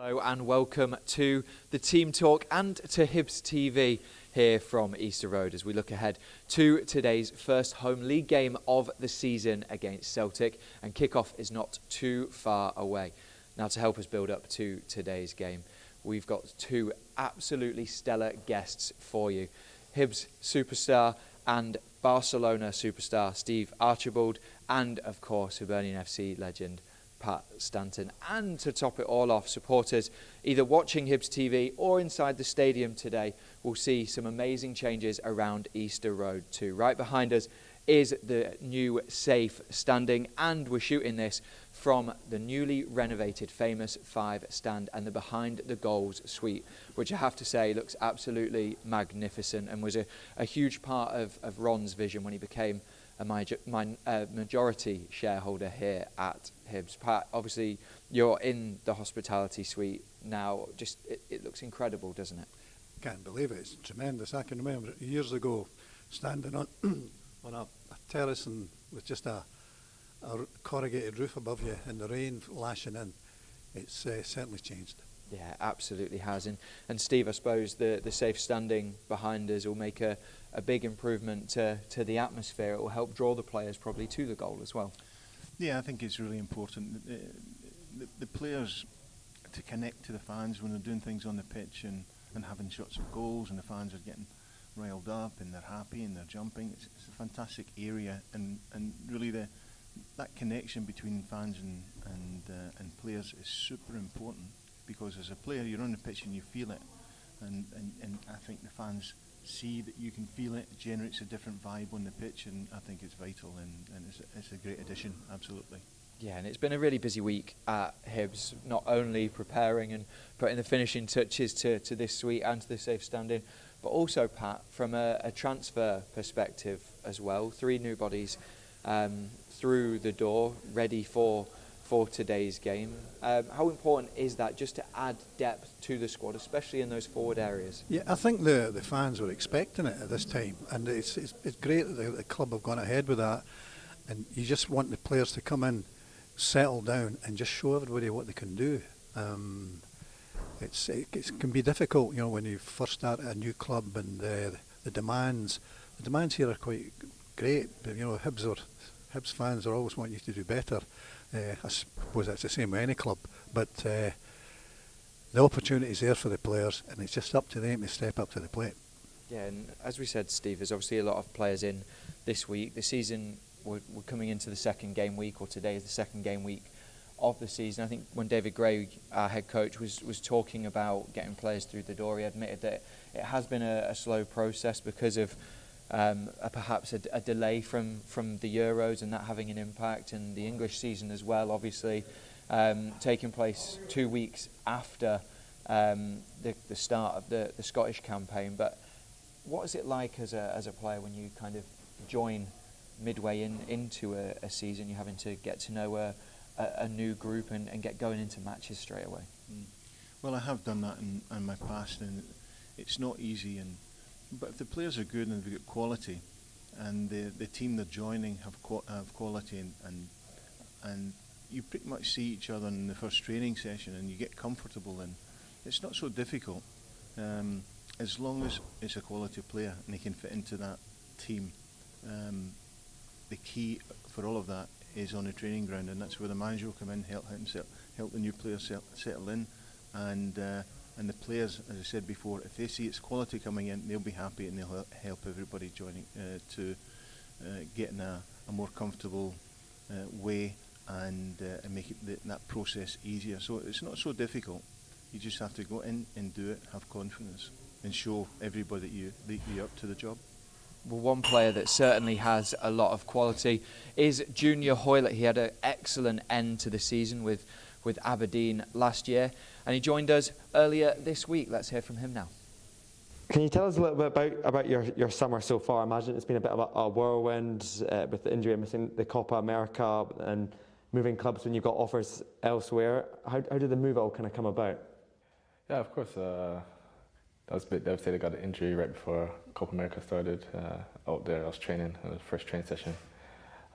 Hello and welcome to the Team Talk and to Hibs TV here from Easter Road as we look ahead to today's first home league game of the season against Celtic, and kickoff is not too far away. Now, to help us build up to today's game, we've got two absolutely stellar guests for you. Hibs superstar and Barcelona superstar Steve Archibald, and of course Hibernian FC legend Pat Stanton. And to top it all off, supporters either watching Hibs TV or inside the stadium today will see some amazing changes around Easter Road too. Right behind us is the new safe standing, and we're shooting this from the newly renovated famous 5 stand and the behind the goals suite, which I have to say looks absolutely magnificent and was a huge part of Ron's vision when he became a majority shareholder here at Hibs. Pat, obviously you're in the hospitality suite now. Just it looks incredible, doesn't it? Can't believe it. It's tremendous. I can remember years ago standing on on a terrace and with just a corrugated roof above you and the rain lashing in. It's certainly changed. Yeah, absolutely has. And Steve, I suppose the safe standing behind us will make a big improvement to the atmosphere. It will help draw the players probably to the goal as well. Yeah, I think it's really important. The players to connect to the fans when they're doing things on the pitch and having shots of goals, and the fans are getting riled up and they're happy and they're jumping. It's a fantastic area, and really that connection between fans and players is super important, because as a player you're on the pitch and you feel it, and I think the fans see that you can feel it. It generates a different vibe on the pitch, and I think it's vital, and it's a great addition, absolutely. Yeah, and it's been a really busy week at Hibs, not only preparing and putting the finishing touches to this suite and to the safe standing, but also, Pat, from a transfer perspective as well. 3 new bodies through the door, ready for today's game. How important is that, just to add depth to the squad, especially in those forward areas? Yeah, I think the fans were expecting it at this time, and it's great that the club have gone ahead with that. And you just want the players to come in, settle down, and just show everybody what they can do. It can be difficult, you know, when you first start at a new club, and the demands here are quite great. But, you know, Hibs fans are always wanting you to do better. I suppose that's the same with any club, but the opportunity is there for the players, and it's just up to them to step up to the plate. Yeah, and as we said, Steve, there's obviously a lot of players in this week. The season, we're coming into the second game week, or today is the second game week of the season. I think when David Gray, our head coach, was talking about getting players through the door, he admitted that it has been a slow process because of perhaps a delay from the Euros and that having an impact, and the English season as well, obviously taking place 2 weeks after the start of the Scottish campaign. But what is it like as a player when you kind of join midway into a season? You're having to get to know a new group and get going into matches straight away. Well, I have done that in my past, and it's not easy. But if the players are good and they've got quality, and the team they're joining have quality, and you pretty much see each other in the first training session, and you get comfortable, and it's not so difficult as long as it's a quality player and they can fit into that team. The key for all of that is on the training ground, and that's where the manager will come in, help the new players settle in, and the players, as I said before, if they see it's quality coming in, they'll be happy, and they'll help everybody joining to get in a more comfortable way, and make that process easier. So it's not so difficult. You just have to go in and do it, have confidence, and show everybody that you're up to the job. Well, one player that certainly has a lot of quality is Junior Hoilett. He had an excellent end to the season with Aberdeen last year, and he joined us earlier this week. Let's hear from him now. Can you tell us a little bit about your summer so far? I imagine it's been a bit of a whirlwind with the injury, missing the Copa America and moving clubs when you've got offers elsewhere. How did the move all kind of come about? Yeah, of course. That was a bit devastating. I got an injury right before Copa America started. Out there, I was training in the first training session.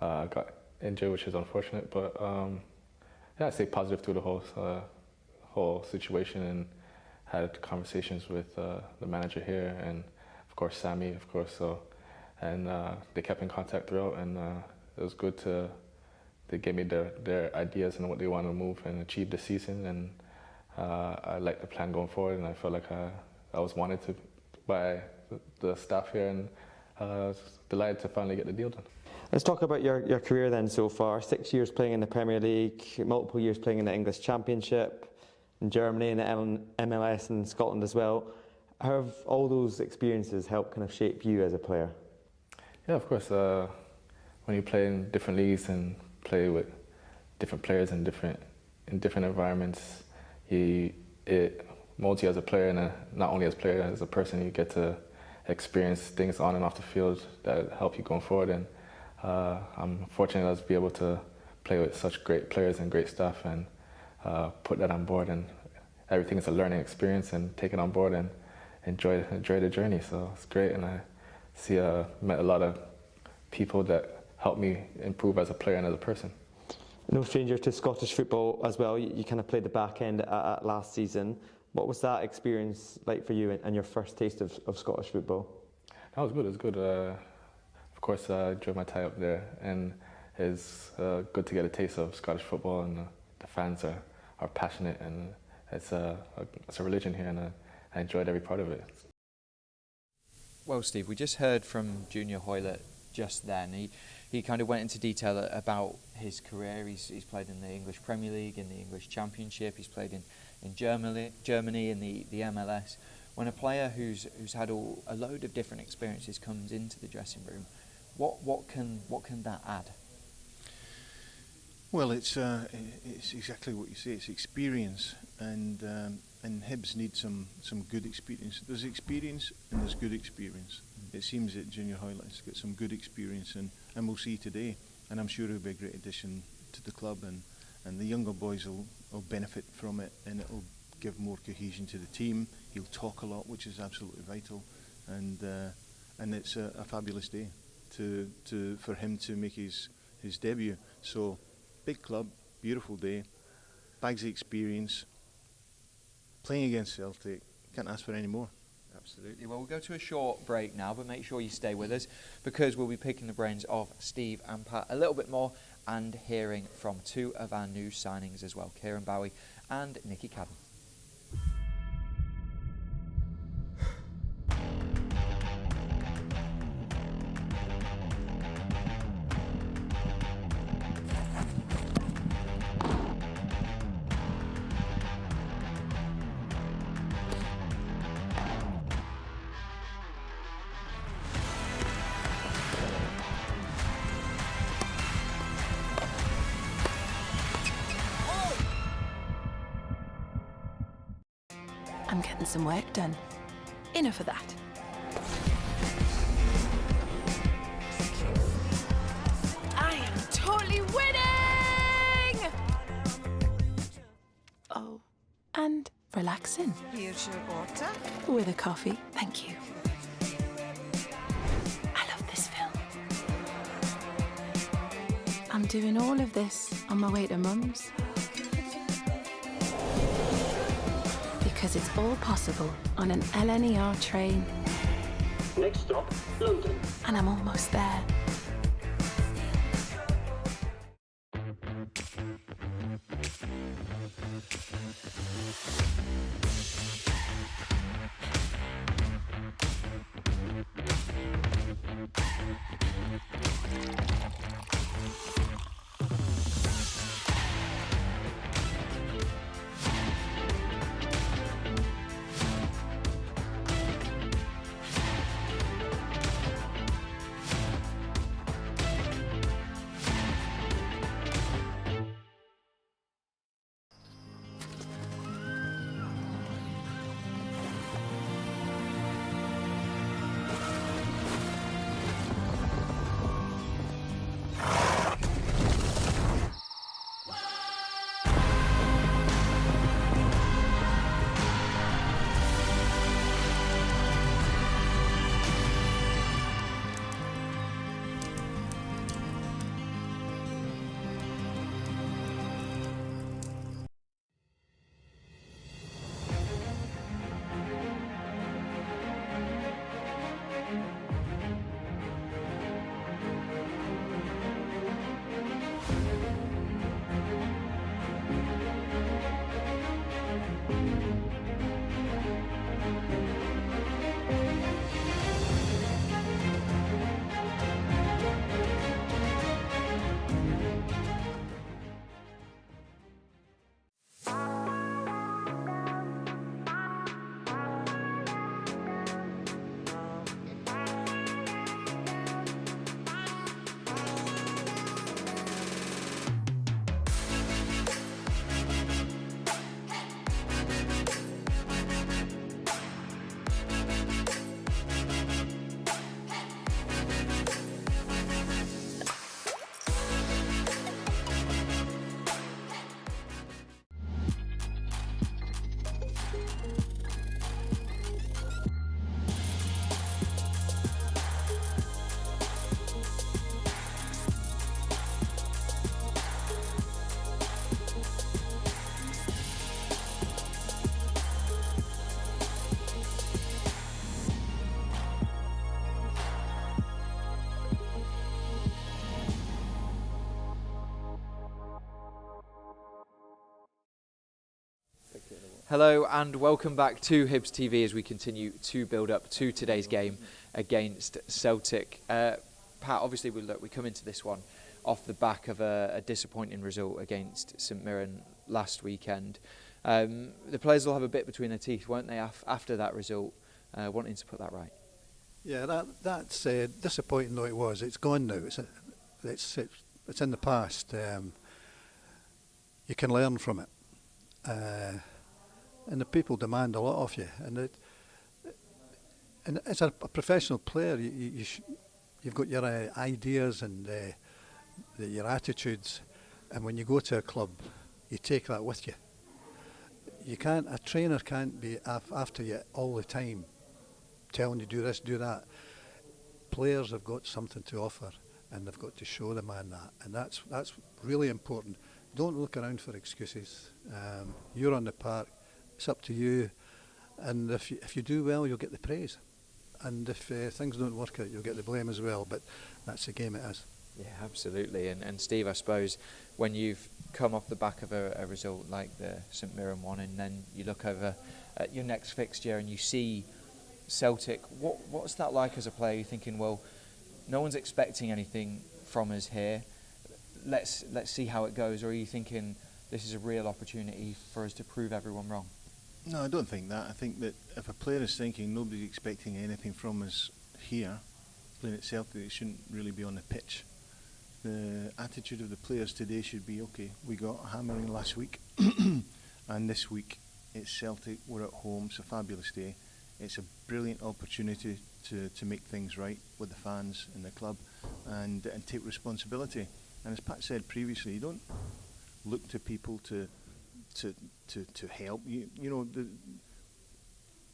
I got injured, which is unfortunate, but yeah, I stay positive through the whole whole situation and had conversations with the manager here and of course Sammy, of course. So, and they kept in contact throughout, and it was good to. They gave me their ideas and what they want to move and achieve this season, and I like the plan going forward, and I felt like I was wanted to by the staff here, and I was delighted to finally get the deal done. Let's talk about your career then so far. 6 years playing in the Premier League, multiple years playing in the English Championship, in Germany, in the MLS and Scotland as well. How have all those experiences helped kind of shape you as a player? Yeah, of course. When you play in different leagues and play with different players in different environments, it molds you as a player, and not only as a player, as a person. You get to experience things on and off the field that help you going forward, and I'm fortunate to be able to play with such great players and great staff, and put that on board, and everything is a learning experience, and take it on board and enjoy the journey. So it's great, and I met a lot of people that helped me improve as a player and as a person. No stranger to Scottish football as well. You kind of played the back end at last season. What was that experience like for you and your first taste of Scottish football? That was good. It was good. Of course, I enjoyed my time up there, and it's good to get a taste of Scottish football, and the fans are passionate, and it's a religion here, and I enjoyed every part of it. Well, Steve, we just heard from Junior Hoilett just then. He kind of went into detail about his career. He's played in the English Premier League, in the English Championship. He's played in Germany, in the MLS. When a player who's had a load of different experiences comes into the dressing room, what can that add? Well, it's exactly what you say. It's experience, and Hibs need some good experience. There's experience and there's good experience. It seems that Junior Hoilett's got some good experience, and we'll see today. And I'm sure he'll be a great addition to the club, and the younger boys will benefit from it, and it'll give more cohesion to the team. He'll talk a lot, which is absolutely vital, and it's a fabulous day for him to make his debut. So, big club, beautiful day, bags of experience, playing against Celtic. Can't ask for any more. Absolutely. Well, we'll go to a short break now, but make sure you stay with us, because we'll be picking the brains of Steve and Pat a little bit more, and hearing from two of our new signings as well, Kieran Bowie and Nicky Cadden. I'm getting some work done. Enough of that. I am totally winning! Oh, and relaxing. Here's your water. With a coffee, thank you. I love this film. I'm doing all of this on my way to Mum's. Because it's all possible on an LNER train. Next stop, London. And I'm almost there. Hello and welcome back to Hibs TV as we continue to build up to today's game against Celtic. Pat, obviously we come into this one off the back of a disappointing result against St Mirren last weekend. The players will have a bit between their teeth, won't they, after that result, wanting to put that right? Yeah, that's disappointing though it was. It's gone now. It's in the past. You can learn from it. And the people demand a lot of you. And as a professional player, you've got your ideas and your attitudes. And when you go to a club, you take that with you. A trainer can't be after you all the time, telling you do this, do that. Players have got something to offer, and they've got to show the man that. And that's really important. Don't look around for excuses. You're on the park. It's up to you, and if you do well, you'll get the praise, and if things don't work out, you'll get the blame as well. But that's the game it is. Yeah, absolutely. And Steve, I suppose when you've come off the back of a result like the St Mirren one, and then you look over at your next fixture and you see Celtic, what's that like as a player? You're thinking, well, no one's expecting anything from us here. Let's see how it goes. Or are you thinking this is a real opportunity for us to prove everyone wrong? No, I don't think that. I think that if a player is thinking nobody's expecting anything from us here, playing at Celtic, it shouldn't really be on the pitch. The attitude of the players today should be, okay, we got a hammering last week, and this week it's Celtic, we're at home, it's a fabulous day. It's a brilliant opportunity to make things right with the fans and the club and take responsibility. And as Pat said previously, you don't look to people to help. You know, the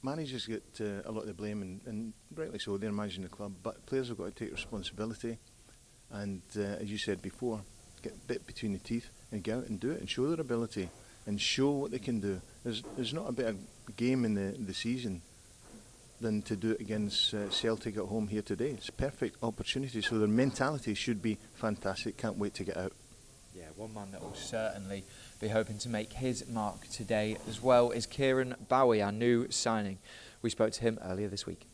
managers get a lot of the blame, and rightly so, they're managing the club, but players have got to take responsibility and, as you said before, get a bit between the teeth and go out and do it and show their ability and show what they can do. There's not a better game in the season than to do it against Celtic at home here today. It's a perfect opportunity, so their mentality should be fantastic. Can't wait to get out. Yeah, one man that will certainly be hoping to make his mark today as well is Kieran Bowie, our new signing. We spoke to him earlier this week.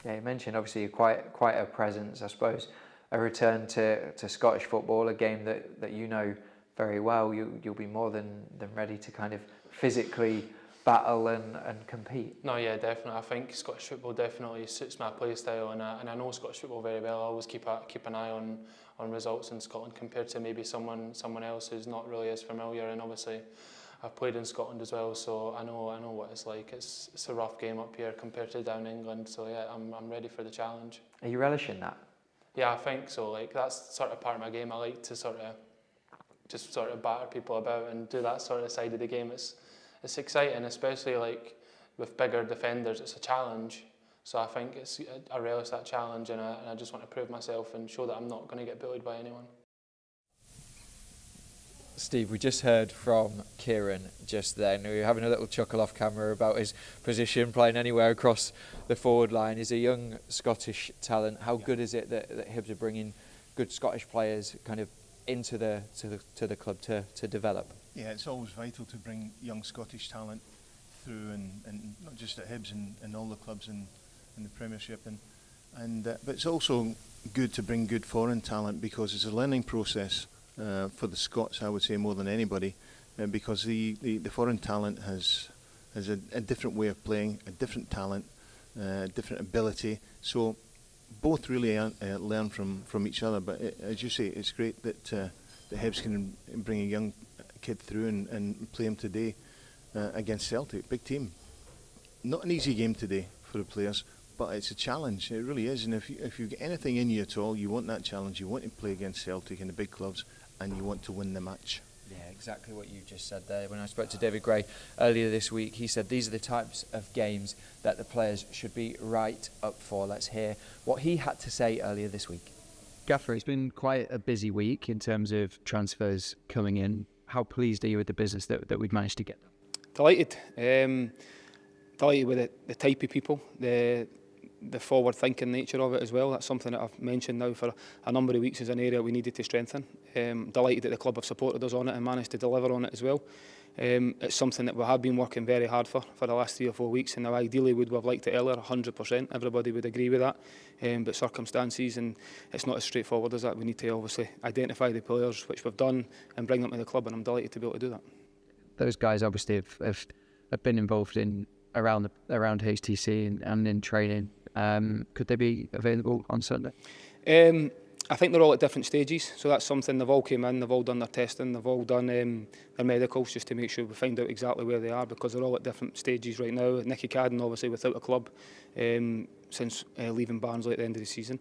Yeah, you mentioned obviously you're quite a presence, I suppose, a return to Scottish football, a game that you know very well. You'll be more than ready to kind of physically battle and compete. No, yeah, definitely. I think Scottish football definitely suits my play style, and I know Scottish football very well. I always keep an eye on results in Scotland compared to maybe someone else who's not really as familiar. And obviously, I've played in Scotland as well, so I know what it's like. It's a rough game up here compared to down England. So yeah, I'm ready for the challenge. Are you relishing that? Yeah, I think so. Like that's sort of part of my game. I like to sort of batter people about and do that sort of side of the game. It's exciting, especially like with bigger defenders. It's a challenge, so I think I relish that challenge, and I just want to prove myself and show that I'm not going to get bullied by anyone. Steve, we just heard from Kieran just then. We were having a little chuckle off camera about his position, playing anywhere across the forward line. He's a young Scottish talent. How good is it that Hibs are bringing good Scottish players kind of into the club to develop? Yeah, it's always vital to bring young Scottish talent through, and not just at Hibs and all the clubs in the Premiership, but it's also good to bring good foreign talent because it's a learning process for the Scots, I would say, more than anybody, because the foreign talent has a different way of playing, a different talent, different ability. So both really learn from each other. But as you say, it's great that the Hibs can bring a young kid through and play him today against Celtic, big team. Not an easy game today for the players, but it's a challenge. It really is. And if you get anything in you at all, you want that challenge. You want to play against Celtic in the big clubs, and you want to win the match. Yeah, exactly what you just said there. When I spoke to David Gray earlier this week, he said these are the types of games that the players should be right up for. Let's hear what he had to say earlier this week. Gaffer, it's been quite a busy week in terms of transfers coming in. How pleased are you with the business that we've managed to get? Delighted. Delighted with the type of people, the the forward-thinking nature of it as well. That's something that I've mentioned now for a number of weeks as an area we needed to strengthen. Delighted that the club have supported us on it and managed to deliver on it as well. It's something that we have been working very hard for the last 3 or 4 weeks, and now ideally would have liked it earlier, 100%. Everybody would agree with that, but circumstances, and it's not as straightforward as that. We need to obviously identify the players, which we've done, and bring them to the club, and I'm delighted to be able to do that. Those guys obviously have been involved in around HTC and in training. Could they be available on Sunday? I think they're all at different stages, so that's something. They've all came in, they've all done their testing, they've all done their medicals just to make sure we find out exactly where they are, because they're all at different stages right now. Nicky Cadden obviously without a club since leaving Barnsley at the end of the season.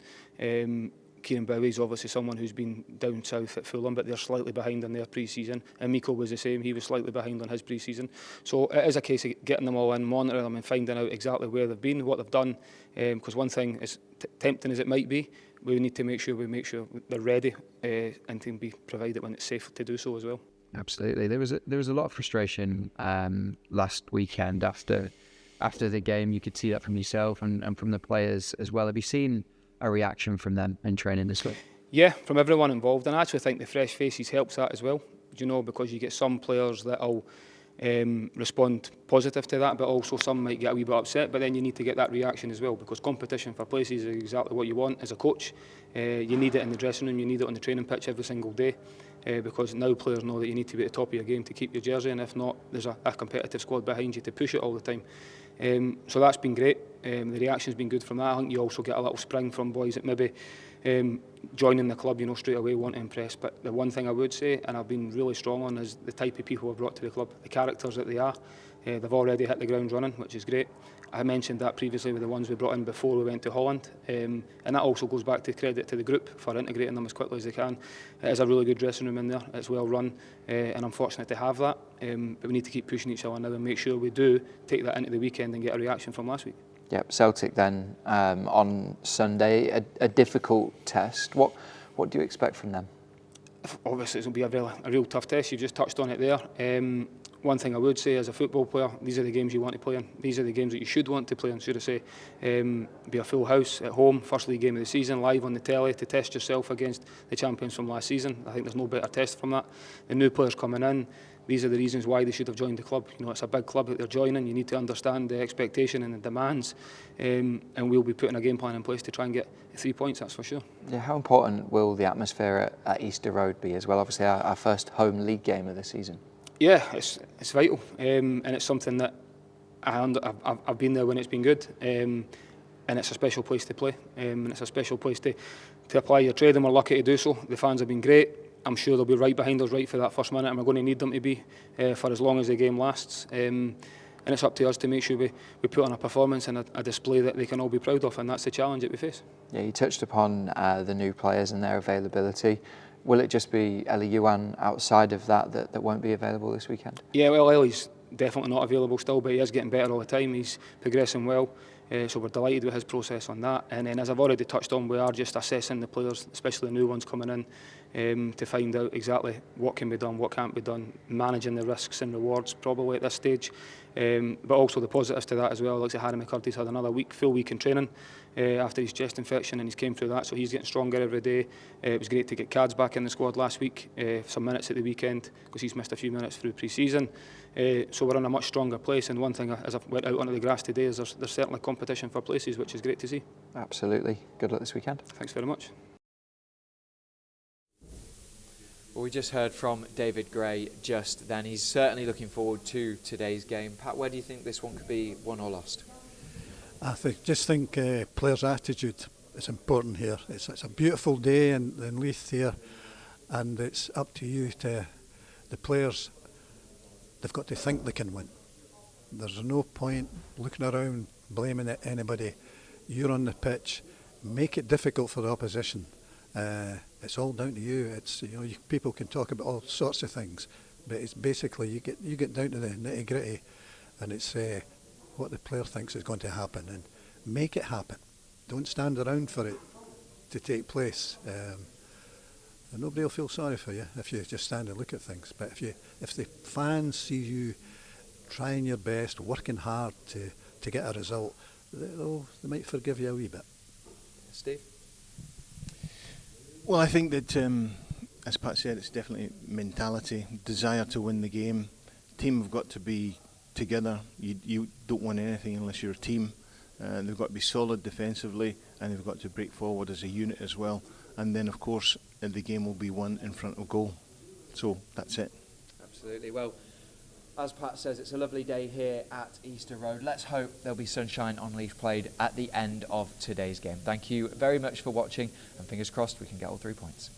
Kieran Bowie is obviously someone who's been down south at Fulham, but they're slightly behind on their pre-season. And Miko was the same, he was slightly behind on his pre-season. So it is a case of getting them all in, monitoring them and finding out exactly where they've been, what they've done. Because one thing, as tempting as it might be, we need to make sure they're ready and can be provided when it's safe to do so as well. Absolutely. There was a lot of frustration last weekend after the game. You could see that from yourself and from the players as well. Have you seen a reaction from them in training this week? Yeah, from everyone involved, and I actually think the fresh faces helps that as well. Because you get some players that'll respond positive to that, but also some might get a wee bit upset. But then you need to get that reaction as well, because competition for places is exactly what you want as a coach. You need it in the dressing room, you need it on the training pitch every single day, because now players know that you need to be at the top of your game to keep your jersey, and if not, there's a competitive squad behind you to push it all the time. So that's been great. The reaction's been good from that. I think you also get a little spring from boys that maybe joining the club, straight away want to impress. But the one thing I would say, and I've been really strong on, is the type of people we've brought to the club, the characters that they are. They've already hit the ground running, which is great. I mentioned that previously with the ones we brought in before we went to Holland, and that also goes back to credit to the group for integrating them as quickly as they can. It is a really good dressing room in there, it's well run, and I'm fortunate to have that, but we need to keep pushing each other now and make sure we do take that into the weekend and get a reaction from last week. Yep, Celtic then on Sunday, a difficult test. What do you expect from them? Obviously it's going to be a real tough test. You've just touched on it there. One thing I would say as a football player, these are the games you want to play in. These are the games that you should want to play in, should I say. Be a full house at home, first league game of the season, live on the telly to test yourself against the champions from last season. I think there's no better test from that. The new players coming in, these are the reasons why they should have joined the club. It's a big club that they're joining. You need to understand the expectation and the demands, and we'll be putting a game plan in place to try and get 3 points, that's for sure. Yeah, how important will the atmosphere at Easter Road be as well? Obviously our first home league game of the season. Yeah, it's vital, and it's something that I've been there when it's been good, and it's a special place to play, and it's a special place to apply your trade, and we're lucky to do so. The fans have been great. I'm sure they'll be right behind us right for that first minute, and we're going to need them to be for as long as the game lasts. And it's up to us to make sure we put on a performance and a display that they can all be proud of, and that's the challenge that we face. Yeah, you touched upon the new players and their availability. Will it just be Eli Yuan outside of that won't be available this weekend? Yeah, well, Eli's definitely not available still, but he is getting better all the time. He's progressing well, so we're delighted with his process on that. And then, as I've already touched on, we are just assessing the players, especially the new ones coming in, to find out exactly what can be done, what can't be done, managing the risks and rewards probably at this stage. But also the positives to that as well. Looks like Harry McCurdy's had another full week in training after his chest infection, and he's came through that, so he's getting stronger every day. It was great to get Cads back in the squad last week, some minutes at the weekend, because he's missed a few minutes through pre-season. So we're in a much stronger place, and one thing as I went out onto the grass today is there's certainly competition for places, which is great to see. Absolutely. Good luck this weekend. Thanks very much. Well, we just heard from David Gray just then. He's certainly looking forward to today's game. Pat, where do you think this one could be won or lost? I think players' attitude is important here. It's a beautiful day in Leith here, and it's up to you to the players. They've got to think they can win. There's no point looking around blaming anybody. You're on the pitch. Make it difficult for the opposition. It's all down to you. People can talk about all sorts of things, but it's basically you get down to the nitty gritty, and it's what the player thinks is going to happen, and make it happen. Don't stand around for it to take place. And nobody will feel sorry for you if you just stand and look at things. But if the fans see you trying your best, working hard to get a result, they might forgive you a wee bit. Steve? Well, I think that, as Pat said, it's definitely mentality, desire to win the game. Team have got to be together. You don't win anything unless you're a team. They've got to be solid defensively, and they've got to break forward as a unit as well. And then, of course, the game will be won in front of goal. So that's it. Absolutely. Well, as Pat says, it's a lovely day here at Easter Road. Let's hope there'll be sunshine on Leaf played at the end of today's game. Thank you very much for watching, and fingers crossed we can get all 3 points.